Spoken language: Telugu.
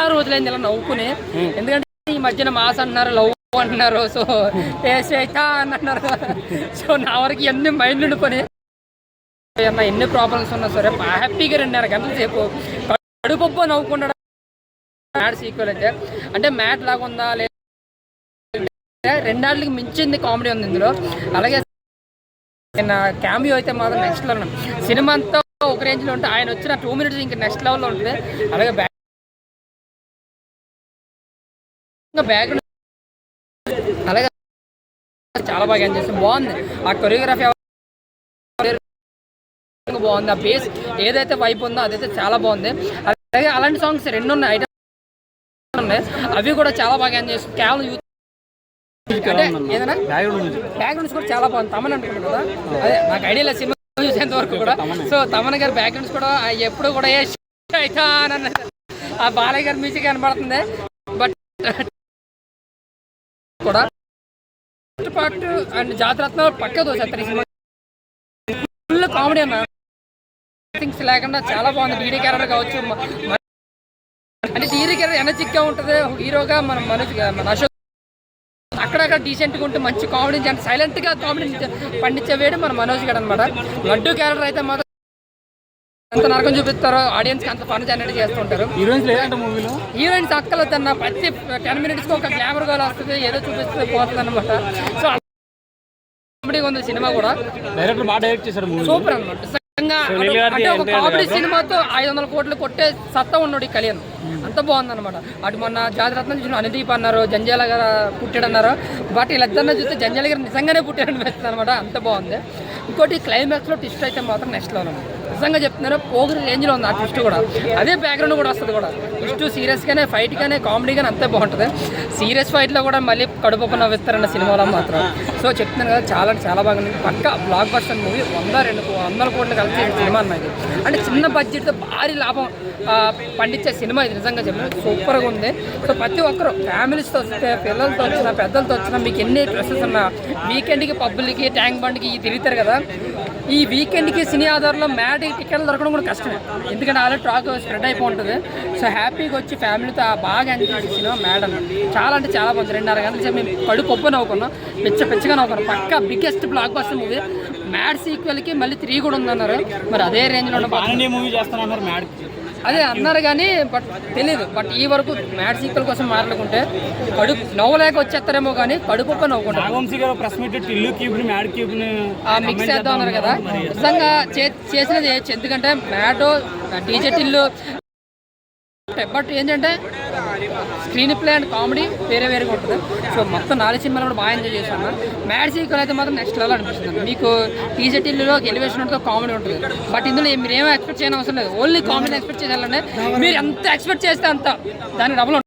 చాలా రోజులైంది ఇలా నవ్వుకుని. ఎందుకంటే ఈ మధ్యన మాస్ అంటున్నారు, లవ్ అంటున్నారు, సో ఏసైతా అని అంటున్నారు. సో నా వరకు ఎన్ని మైండ్ ఉండిపోయి ఎన్ని ప్రాబ్లమ్స్ ఉన్నా సరే హ్యాపీగా 2.5 గంటల సేపు కడుపొప్ప నవ్వుకుంటాడు. మ్యాట్ సీక్వెల్ అయితే అంటే మ్యాట్ లాగా ఉందా లేదా 2 ఆటలకి మించింది కామెడీ ఉంది ఇందులో. అలాగే క్యామియో అయితే మాత్రం నెక్స్ట్ లెవెల్. సినిమా అంతా ఒక రేంజ్ లో ఉంటే ఆయన వచ్చిన 2 minutes ఇంకా నెక్స్ట్ లెవెల్లో ఉంటుంది. అలాగే బ్యాక్గ్రౌండ్ అలాగే చాలా బాగా ఎంజాయ్ చేస్తాం. బాగుంది ఆ కొరియోగ్రఫీ బాగుంది. ఆ బేస్ ఏదైతే వైపు ఉందో అదైతే చాలా బాగుంది. అలాగే అలాంటి సాంగ్స్ 2 ఉన్నాయి, ఐటమ్స్ ఉన్నాయి, అవి కూడా చాలా బాగా ఎంజాయ్ చేస్తాం. కేవలం యూత్ అంటే ఏదైనా బ్యాక్గ్రౌండ్స్ కూడా చాలా బాగుంది. తమన్ అనుకుంటున్నాను కదా, అదే నాకు ఐడియా లేదు సినిమా చూసేంత వరకు కూడా. సో తమన్ గారి బ్యాక్గ్రౌండ్స్ కూడా ఎప్పుడు కూడా అవుతా అని ఆ బాలయ్య గారి మ్యూజిక్ కనబడుతుంది. బట్ కూడా పార్ట్ అండ్ జాతరత్న పక్క దోసేస్తారు ఈ సినిమా. ఫుల్ కామెడీ అన్న, థింగ్స్ లేకుండా చాలా బాగుంది. డీడీ క్యారెక్టర్ కావచ్చు అంటే డీడీ క్యారెక్టర్ ఎనర్జిక్ గా ఉంటుంది. హీరోగా మన అశోక్ అక్కడక్కడ డీసెంట్గా ఉంటే మంచి కామెడీ అంటే సైలెంట్ గా కామెడీ పండించేవేడు మన మనోజ్ గారు అనమాట. లడ్డు క్యారెక్టర్ అయితే మాత్రం ఎంత నరకం చూపిస్తారో ఆడియన్స్ కి అంత ఫన్ జనరేట్ చేస్తుంటారు. హీరోయిన్స్ అక్కలొద్దన్న ప్రతి 10 minutes కి ఒక గ్లామర్ గోల్ వస్తుంది, ఏదో చూపిస్తే పోతుంది అనమాట. సో కామెడీగా ఉంది సినిమా కూడా. డైరెక్టర్ బాగా డైరెక్ట్ చేశారు, సూపర్ అనమాట. అంటే ఒక కామెడీ సినిమాతో 500 కోట్లు కొట్టే సత్తా ఉన్నాడు ఈ కళ్యాణ్, అంత బాగుంది అనమాట. అటు మొన్న జాతిరత్నం చూసిన అనుదీప్ అన్నారు, జంజాల గారు పుట్టాడు అన్నారు. బట్ వీళ్ళిద్దరిని చూస్తే జంజాల గారు నిజంగానే పుట్టాడని అనిపిస్తుంది అనమాట, అంత బాగుంది. ఇంకోటి క్లైమాక్స్ లో ట్విస్ట్ అయితే మాత్రం నెక్స్ట్ లెవెల్ నిజంగా చెప్తున్నారు. పోగిరి రేంజ్ లో ఉంది ఆ ట్విస్ట్ కూడా. అదే బ్యాక్గ్రౌండ్ కూడా వస్తుంది కూడా. ట్విస్ట్ సీరియస్ గానే, ఫైట్ గానే, కామెడీ గానే అంతే బాగుంటుంది. సీరియస్ ఫైట్ లో కూడా మళ్ళీ కడుపు నవ్విస్తారన్న సినిమాలో మాత్రం. సో చెప్తున్నాను కదా, చాలా బాగా పక్క బ్లాక్ బస్టర్ మూవీ. 100-200 కోట్లు కలిసి సినిమా అన్నది. అంటే చిన్న బడ్జెట్ తో భారీ లాభం పండించే సినిమా ఇది. నిజంగా చెప్పిన సూపర్గా ఉంది. సో ప్రతి ఒక్కరు ఫ్యామిలీస్తో వస్తే, పిల్లలతో వచ్చినా, పెద్దలతో వచ్చినా, మీకు ఎన్ని డ్రెస్సెస్ ఉన్నా వీకెండ్కి పబ్బులకి ట్యాంక్ బండ్కి తిరుగుతారు కదా, ఈ వీకెండ్కి సినీ ఆధారంలో మ్యాట్ టికెట్లు దొరకడం కూడా కష్టమే. ఎందుకంటే ఆల్రెడీ ట్రాక్ స్ప్రెడ్ అయిపోతుంది. సో హ్యాపీగా వచ్చి ఫ్యామిలీతో బాగా ఎంజాయ్ చేసే సినిమా మ్యాట్ అన్న. చాలా అంటే చాలా బాగుంది. 2.5 గంటల సేపు మేము కడుపు నవ్వుకున్నాం, పిచ్చగా నవ్వుకున్నాం. పక్క బిగ్గెస్ట్ బ్లాక్ బస్టర్ మూవీ. మ్యాట్ సీక్వెల్కి మళ్ళీ 3 కూడా ఉందన్నారు. మరి అదే రేంజ్లో మూవీ చేస్తున్నారు మ్యాట్ అదే అన్నారు కానీ బట్ తెలీదు. బట్ ఈ వరకు మ్యాట్ సీక్వెల్ కోసం మాట్లాడుకుంటే కడుపు నవ్వలేక వచ్చేస్తారేమో కానీ కడుపు నవ్వుకుంటారు. మిక్స్ చేద్దాం అన్నారు కదా, నిజంగా చేసినది చేయొచ్చు. ఎందుకంటే మ్యాట్ డీజే టిల్లు, బట్ ఏంటంటే స్క్రీన్ ప్లే అండ్ కామెడీ వేరేగా ఉంటుంది. సో మొత్తం 4 సినిమాలు కూడా బాగా ఎంజాయ్ చేశాను. మ్యాడ్ సీక్వెల్ అయితే మాత్రం నెక్స్ట్ లెవెల్ అనిపిస్తుంది. మీకు టీజెటిల్లో ఎలివేషన్ ఉంటుంది, కామెడీ ఉంటుంది. బట్ ఇందులో మీరు ఏమో ఎక్స్పెక్ట్ చేయని అవసరం లేదు, ఓన్లీ కామెడీ ఎక్స్పెక్ట్ చేయాలంటే మీరు ఎంత ఎక్స్పెక్ట్ చేస్తే అంత దాని డబుల్ ఉంటుంది.